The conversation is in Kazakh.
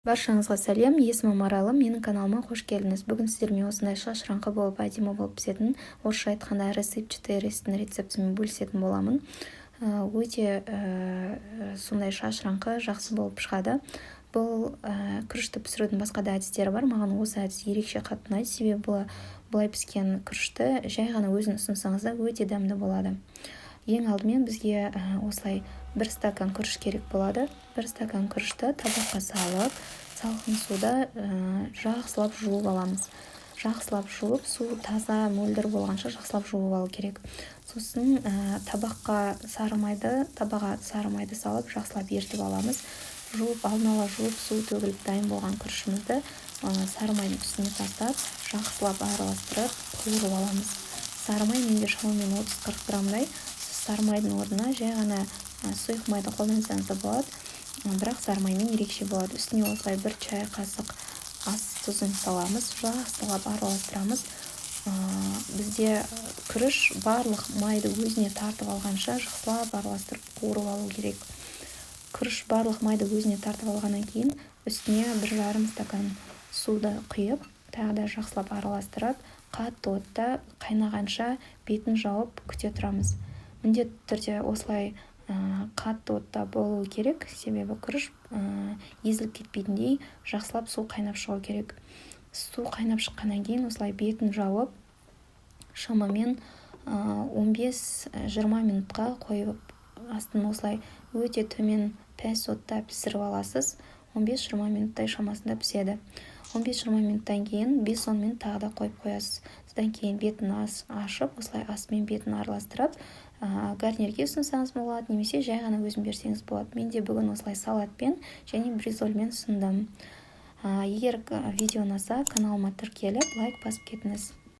Баршаңызға сәлем, есімім Арайлым, менің каналыма қош келдіңіз. Бүгін сіздермен осындай шашыраңқы болып, әдемі болып пісетін, орысша айтқанда рассыпчатый ристің рецептімен бөлісетін боламын. Өте сондай шашыраңқы жақсы болып шығады. Бұл күрішті пісірудің басқа да әдістері бар. Маған осы әдіс ерекше қатты ұнайды, себебі бұлай піскен күрішті жай ғана өзін ұсынсаңыз да өте дәмді болады. Ең алдымен бізге осылай 1 стакан күріш керек болады. 1 стакан күрішті табаққа салып, салқын суда жақсылап жуып аламыз. Жақсылап жуып, су таза мөлдір болғанша жақсылап жуып алу керек. Сосын табаға сары майды салып жақсылап ертіп аламыз. Алдын ала жуып, су төгіліп дайын болған күрішімізді сары майдың үстіне тастап, жақсылап араластырып, қуырып аламыз. Сары май менде шамамен 30-40 граммдай. Сары майдың орнына жай ғана сұйық майды қолдансаңыз да болады, бірақ сары маймен ерекше болады. Үстіне осылай 1 чай қасық ас тұзын саламыз, жақсылап араластырамыз. Бізде күріш барлық майды өзіне тартып алғанша жақсылап араластырып қуырып алу керек. Күріш барлық майды өзіне тартып алғаннан кейін үстіне 1,5 стакан суды құйып, тағы да жақсылап араластырып, қатты отта қайнағанша бетін жауып күте тұрамыз. Міндетті түрде осылай қатты отта болу керек, себебі күріш езіліп кетпейтіндей жақсылап су қайнап шығу керек. Су қайнап шыққаннан кейін осылай бетін жауып, шамамен 15-20 минутқа қойып, астын осылай өте төмен пәс отта пісіріп аласыз. 15-20 минуттай шамасында піседі. 15-20 минуттан кейін 5-10 минут тағы да қойып қоясыз. Содан кейін бетін ашып, осылай астымен бетін араластырып, гарнирге ұсынсаңыз болады, немесе жай ғана өзін берсеңіз болады. Мен де бүгін осылай салатпен және бризольмен ұсындым. Егер видео ұнаса, каналыма тіркеліп, лайк басып кетіңіз.